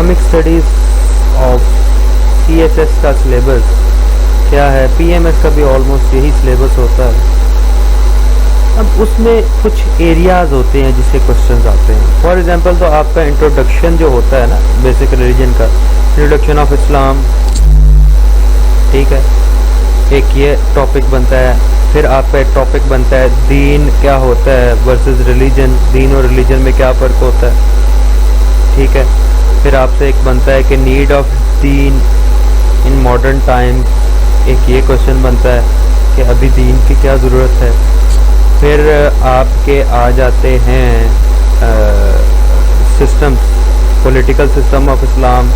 Islamic studies of CSS کا syllabus کیا ہے. PMS کا بھی آلموسٹ یہی سلیبس ہوتا ہے. اب اس میں کچھ ایریاز ہوتے ہیں جس سے کوشچنز آتے ہیں. فار ایگزامپل تو آپ کا انٹروڈکشن جو ہوتا ہے نا بیسک ریلیجن کا, انٹروڈکشن آف اسلام, ٹھیک ہے, ایک یہ ٹاپک بنتا ہے. پھر آپ کا ایک ٹاپک بنتا ہے دین کیا ہوتا ہے ورسز ریلیجن, دین اور ریلیجن میں کیا فرق ہوتا ہے, ٹھیک ہے. پھر آپ سے ایک بنتا ہے کہ نیڈ آف دین ان ماڈرن ٹائم, ایک یہ کوشچن بنتا ہے کہ ابھی دین کی کیا ضرورت ہے. پھر آپ کے آ جاتے ہیں سسٹمز, پولیٹیکل سسٹم آف اسلام,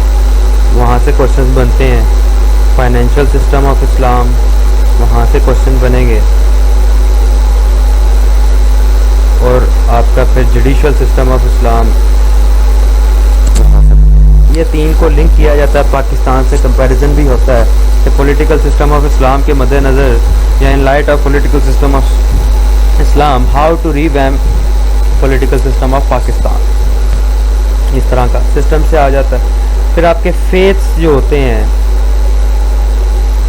وہاں سے کوشچنز بنتے ہیں. فائنینشیل سسٹم آف اسلام, وہاں سے کوشچن بنیں گے. اور آپ کا پھر جوڈیشل سسٹم آف اسلام, وہاں سے. یہ تین کو لنک کیا جاتا ہے. پاکستان سے کمپیریزن بھی ہوتا ہے کہ پولیٹیکل سسٹم آف اسلام کے مد نظر یا in light of political system of Islam how to revamp political system of Pakistan. اس طرح کا سسٹم سے آ جاتا ہے. پھر آپ کے فیتھس جو ہوتے ہیں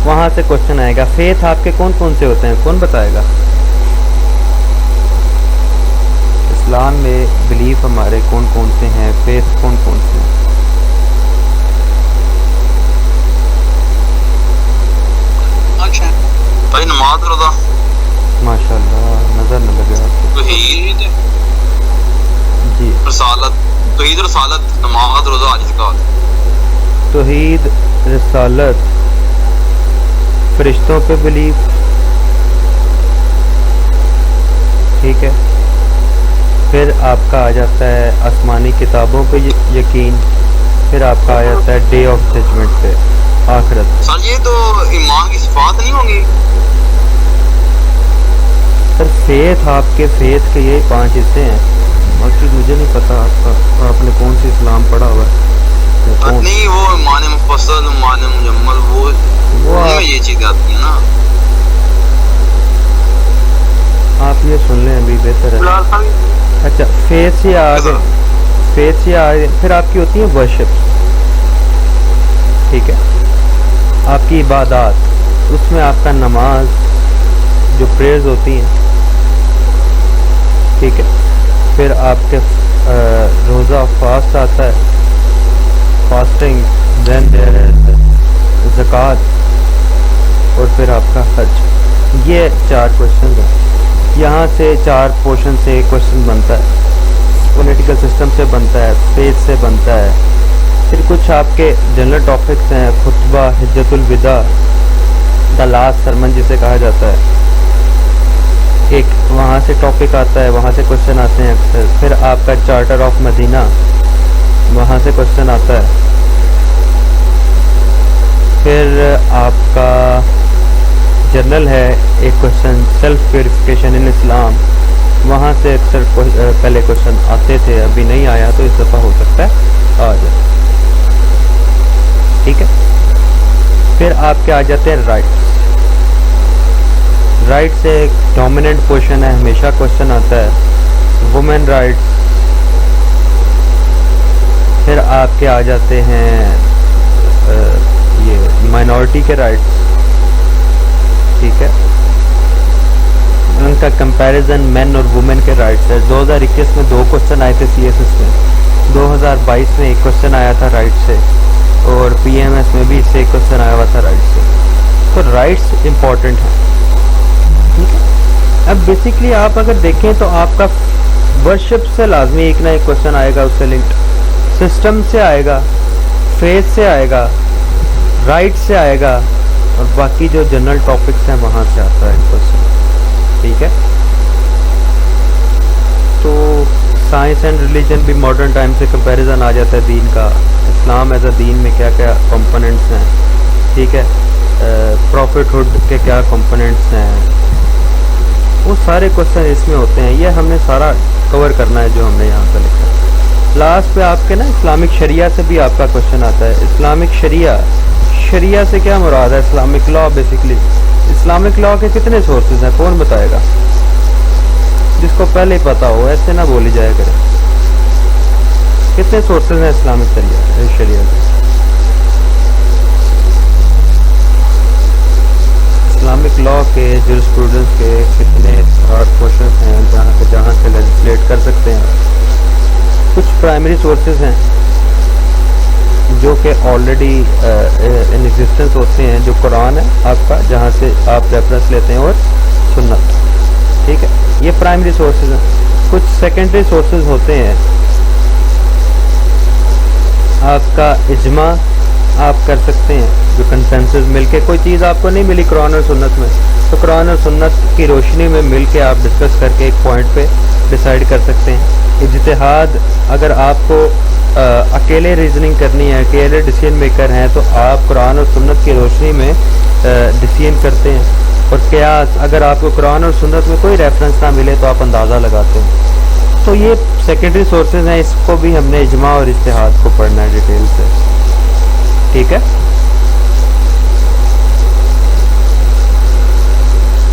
وہاں سے کوشچن آئے گا. فیتھ آپ کے کون کون سے ہوتے ہیں, کون بتائے گا؟ اسلام میں بلیف ہمارے کون کون سے ہیں, فیتھ کون کون سے ہیں؟ بھائی نماز روزہ. ماشاء اللہ, نظر نہ لگے آپ کو. توحید, جی, رسالت, توحید رسالت, نماز روزہ حج زکوٰۃ. توحید, رسالت, فرشتوں پہ بلیف, ٹھیک ہے. پھر آپ کا آ جاتا ہے آسمانی کتابوں پہ یقین. پھر آپ کا آ جاتا ہے ڈے آف ججمنٹ پہ, آخرت. سر یہ تو ایمان کی صفات نہیں ہوں گی؟ سر فیتھ, آپ کے فیتھ کے یہی 5 حصے ہیں. باقی مجھے نہیں پتا آپ نے کون سی اسلام پڑھا ہوا ہے. نہیں, وہ ایمان مفصل, ایمان مجمل, وہ یہ چیزیں آتی ہیں نا. آپ یہ سن لیں ابھی بہتر ہے. اچھا, فیتھ سے آگے, فیتھ سے آگے پھر آپ کی ہوتی ہیں ورشپ, ٹھیک ہے. آپ کی عبادات, اس میں آپ کا نماز جو پریئرز ہوتی ہیں, ٹھیک ہے. پھر آپ کے روزہ, فاسٹ آتا ہے, فاسٹنگ. دین دیر از زکوٰۃ, اور پھر آپ کا حج. یہ 4 کوشچنز ہیں. یہاں سے 4 پورشن سے ایک کوشچن بنتا ہے. پولیٹیکل سسٹم سے بنتا ہے, فیتھ سے بنتا ہے. پھر کچھ آپ کے جنرل ٹاپکس ہیں, خطبہ, حجت الوداع, دا لاسٹ سرمن جسے کہا جاتا ہے, ایک وہاں سے ٹاپک آتا ہے, وہاں سے کوشچن آتے ہیں اکثر. پھر آپ کا چارٹر آف مدینہ, وہاں سے کوشچن آتا ہے. پھر آپ کا جنرل ہے ایک کوشچن, سیلف پیوریفیکیشن ان اسلام, وہاں سے اکثر پہلے کوشچن آتے تھے, ابھی نہیں آیا تو اس دفعہ ہو سکتا ہے آ جائے, ٹھیک ہے. پھر آپ کے آ جاتے ہیں رائٹس. رائٹ سے ایک ڈومیننٹ پورشن ہے, ہمیشہ کوشچن آتا ہے, وومن رائٹس. پھر آپ کے آ جاتے ہیں یہ مائنورٹی کے رائٹس, ٹھیک ہے. ان کا کمپیریزن مین اور وومن کے رائٹس ہے. 2021 میں 2 کوشچن آئے تھے CSS میں, 2022 میں ایک کوشچن آیا تھا رائٹ سے, اور PMS میں بھی اس سے ایک کوشچن آیا ہوا تھا رائٹ سے. تو رائٹس امپورٹنٹ ہیں, ٹھیک ہے. اب بیسکلی آپ اگر دیکھیں تو آپ کا ورشپ سے لازمی ایک نہ ایک کوشچن آئے گا, اس سے لنکڈ. سسٹم سے آئے گا, فیتھ سے آئے گا, رائٹ سے آئے گا, اور باقی جو جنرل ٹاپکس ہیں وہاں سے آتا ہے کوشچن, ٹھیک ہے. تو سائنس اینڈ ریلیجن بھی ماڈرن ٹائم سے کمپیریزن آ جاتا ہے دین کا. اسلام ایز اے دین میں کیا کیا کمپوننٹس ہیں, ٹھیک ہے. پروفٹ ہوڈ کے کیا کمپوننٹس ہیں, وہ سارے کوشچن اس میں ہوتے ہیں. یہ ہم نے سارا کور کرنا ہے جو ہم نے یہاں پہ لکھا. لاسٹ پہ آپ کے نا اسلامک شریعہ سے بھی آپ کا کوشچن آتا ہے. اسلامک شریعہ, شریعہ سے کیا مراد ہے؟ Islamic law. Basically Islamic law کے کتنے سورسز ہیں, کون بتائے گا؟ جس کو پہلے ہی پتا ہو, ایسے نہ بولی جائے کرے. کتنے سورسز ہیں اسلامک شریعہ کے؟ اسلامک لا کے جورسپروڈنس کے کتنے پورشنز ہیں جہاں سے لیجسلیٹ کر سکتے ہیں؟ کچھ پرائمری سورسز ہیں جو کہ آلریڈی ان ایگزسٹنس ہوتے ہیں، جو قرآن ہے آپ کا، جہاں سے آپ ریفرنس لیتے ہیں، اور سنت. ٹھیک ہے، یہ پرائمری سورسز ہیں. کچھ سیکنڈری سورسز ہوتے ہیں، آپ کا اجماع آپ کر سکتے ہیں، جو کنسنسس مل کے کوئی چیز آپ کو نہیں ملی قرآن اور سنت میں، تو قرآن اور سنت کی روشنی میں مل کے آپ ڈسکس کر کے ایک پوائنٹ پہ ڈیسائیڈ کر سکتے ہیں. اجتہاد اگر آپ کو اکیلے ریزننگ کرنی ہے، اکیلے ڈیسیژن میکر ہیں، تو آپ قرآن اور سنت کی روشنی میں ڈیسیژن کرتے ہیں. اور قیاس اگر آپ کو قرآن اور سنت میں کوئی ریفرنس نہ ملے تو آپ اندازہ لگاتے ہیں. تو یہ سیکنڈری سورسز ہیں، اس کو بھی ہم نے اجماع اور اجتہاد کو پڑھنا ہے ڈیٹیل سے. ٹھیک ہے،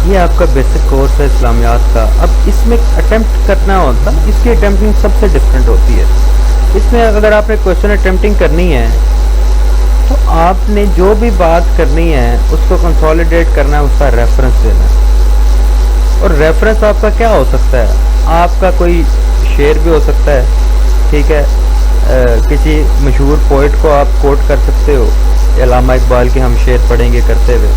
یہ آپ کا بیسک کورس ہے اسلامیات کا. اب اس میں اٹیمپٹ کرنا ہوتا، اس کی اٹیمپٹنگ سب سے ڈفرینٹ ہوتی ہے. اس میں اگر آپ نے کوشچن اٹیمپٹنگ کرنی ہے تو آپ نے جو بھی بات کرنی ہے اس کو کنسالیڈیٹ کرنا ہے، اس کا ریفرنس دینا ہے. اور ریفرنس آپ کا کیا ہو سکتا ہے؟ آپ کا کوئی شعر بھی ہو سکتا ہے. ٹھیک ہے، کسی مشہور پوئٹ کو آپ کوٹ کر سکتے ہو، علامہ اقبال کے ہم شعر پڑھیں گے کرتے ہوئے.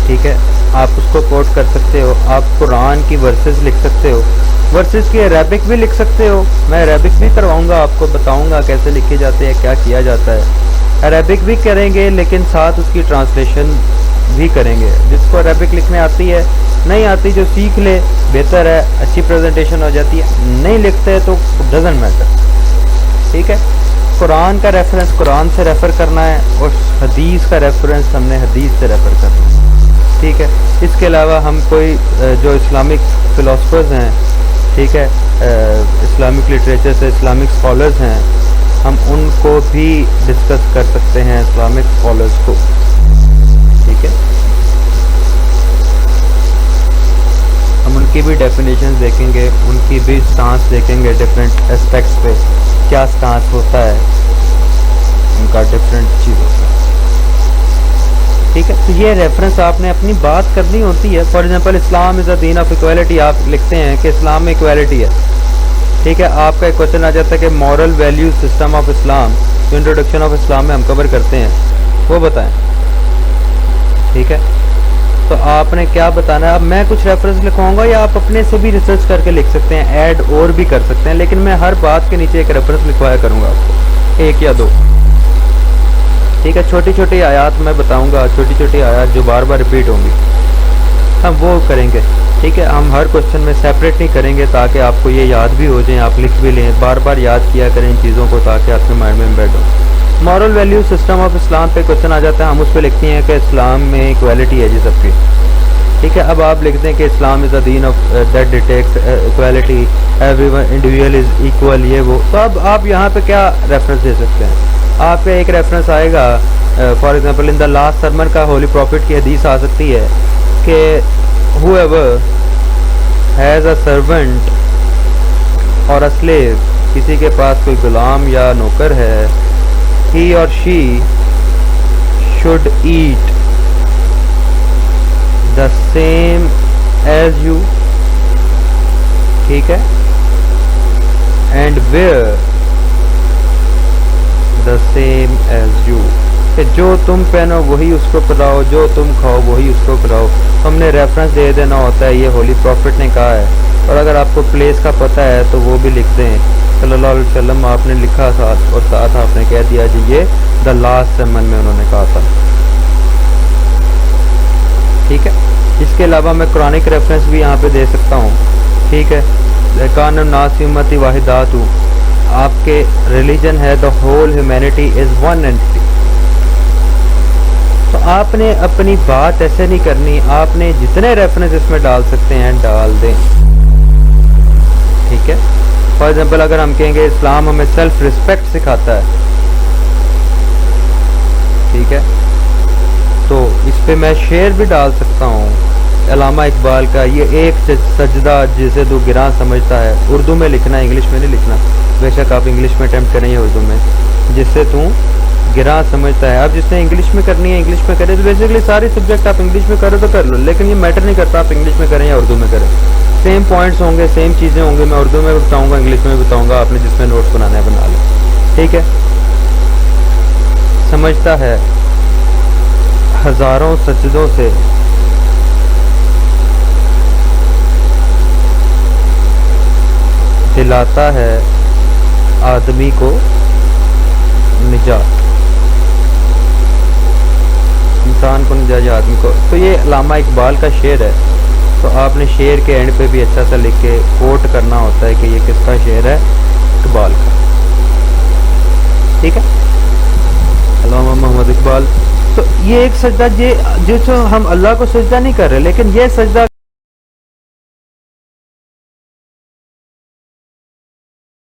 ٹھیک ہے، آپ اس کو کوٹ کر سکتے ہو. آپ قرآن کی ورسز لکھ سکتے ہو، ورسز کی عربک بھی لکھ سکتے ہو. میں عربک بھی کرواؤں گا، آپ کو بتاؤں گا کیسے لکھے جاتے ہیں، کیا کیا جاتا ہے. عربک بھی کریں گے لیکن ساتھ اس کی ٹرانسلیشن بھی کریں گے. جس کو عربک لکھنے آتی ہے، نہیں آتی جو سیکھ لے بہتر ہے، اچھی پریزنٹیشن ہو جاتی ہے. نہیں لکھتے تو ڈزنٹ میٹر. ٹھیک ہے، قرآن کا ریفرنس قرآن سے ریفر کرنا ہے، اور حدیث کا ریفرنس ہم نے حدیث سے ریفر کرنا ہے. ٹھیک ہے، اس کے علاوہ ہم کوئی جو اسلامک فلاسفرز ہیں، ٹھیک ہے، اسلامک لٹریچر سے اسلامک اسکالرز ہیں، ہم ان کو بھی ڈسکس کر سکتے ہیں، اسلامک اسکالرز کو. ٹھیک ہے، ہم ان کی بھی ڈیفینیشنز دیکھیں گے، ان کی بھی سٹانس دیکھیں گے ڈفرینٹ اسپیکٹس پہ، کیا سٹانس ہوتا ہے ان کا، ڈفرینٹ چیز ہوتا ہے. ٹھیک ہے، تو یہ ریفرنس آپ نے اپنی بات کرنی ہوتی ہے. For example Islam is a دین آف ایکویلٹی، آپ لکھتے ہیں کہ اسلام میں ایکویلٹی ہے. ٹھیک ہے، آپ کا ایک کوشچن آ جاتا ہے کہ مورل ویلیو سسٹم آف اسلام، جو انٹروڈکشن آف اسلام میں ہم کور کرتے ہیں، وہ بتائیں. ٹھیک ہے، تو آپ نے کیا بتانا ہے؟ اب میں کچھ ریفرنس لکھواؤں گا یا آپ اپنے سے بھی ریسرچ کر کے لکھ سکتے ہیں، ایڈ اور بھی کر سکتے ہیں، لیکن میں ہر بات کے نیچے ایک ریفرنس لکھوایا کروں گا آپ کو، ایک یا دو. ٹھیک ہے، چھوٹی چھوٹی آیات میں بتاؤں گا، چھوٹی چھوٹی آیات جو بار بار ریپیٹ ہوں گی، ہم وہ کریں گے. ٹھیک ہے، ہم ہر کوشچن میں سیپریٹ نہیں کریں گے تاکہ آپ کو یہ یاد بھی ہو جائیں، آپ لکھ بھی لیں، بار بار یاد کیا کریں ان چیزوں کو تاکہ آپ کے مائنڈ میں امبیڈ ہو. Moral value system of Islam پہ کوشچن آ جاتا ہے، ہم اس پہ لکھتے ہیں کہ اسلام میں ایکویلٹی ہے جی سب کی. ٹھیک ہے، اب آپ لکھتے ہیں کہ اسلام از اے دین of that detects equality, every one individual is equal, یہ وہ. تو اب آپ یہاں پہ کیا ریفرنس دے سکتے ہیں؟ آپ کا ایک ریفرنس آئے گا، for example in the last sermon کا ہولی پروفٹ کی حدیث آ سکتی ہے کہ whoever has a servant or a slave، کسی کے پاس کوئی غلام یا نوکر ہے، he or she should eat the same as you. ٹھیک ہے، and wear the same as you، کہ جو تم پہنو وہی اس کو پلاؤ، جو تم کھاؤ وہی اس کو پلاؤ. ہم نے ریفرنس دے دینا ہوتا ہے، یہ ہولی پروفٹ نے کہا ہے. اور اگر آپ کو پلیس کا پتہ ہے تو وہ بھی لکھ دیں، صلی اللہ علیہ وسلم آپ نے لکھا ساتھ، اور ساتھ آپ نے کہہ دیا جی یہ دا لاسٹ سرمن میں انہوں نے کہا تھا. ٹھیک ہے، اس کے علاوہ میں قرآنک ریفرنس بھی یہاں پہ دے سکتا ہوں. ٹھیک ہے، کان الناس امتی واحدات، آپ کے ریلیجن ہے the whole humanity is one entity. تو آپ نے اپنی بات ایسے نہیں کرنی، آپ نے جتنے ریفرنس اس میں ڈال سکتے ہیں ڈال دیں. ٹھیک ہے، فار ایگزامپل اگر ہم کہیں گے اسلام ہمیں سیلف ریسپیکٹ سکھاتا ہے، ٹھیک ہے، تو اس پہ میں شعر بھی ڈال سکتا ہوں علامہ اقبال کا یہ ایک سجدہ جسے تو گراں سمجھتا ہے، اردو میں لکھنا ہے، انگلش میں نہیں لکھنا، بے شک آپ انگلش میں اٹیمپٹ کریں یا اردو میں، جسے تو گراں سمجھتا ہے. اب جس نے انگلش میں کرنی ہے انگلش میں کرے، تو بیسیکلی سارے سبجیکٹ آپ انگلش میں کرو تو کر لو، لیکن یہ میٹر نہیں کرتا آپ انگلش میں کریں یا اردو میں کریں، سیم پوائنٹس ہوں گے، سیم چیزیں ہوں گی. میں اردو میں بتاؤں گا، انگلش میں بتاؤں گا، آپ نے جس میں نوٹس بنانا ہے بنا لو. ٹھیک ہے. سمجھتا ہے ہزاروں سجدوں سے دلاتا ہے آدمی کو نجات، انسان کو نجات یا آدمی کو. تو یہ علامہ اقبال کا شعر ہے، تو آپ نے شعر کے اینڈ پہ بھی اچھا سا لکھ کے کوٹ کرنا ہوتا ہے کہ یہ کس کا شعر ہے، اقبال کا. ٹھیک ہے، علامہ محمد اقبال. تو یہ ایک سجدہ جو ہم اللہ کو سجدہ نہیں کر رہے، لیکن یہ سجدہ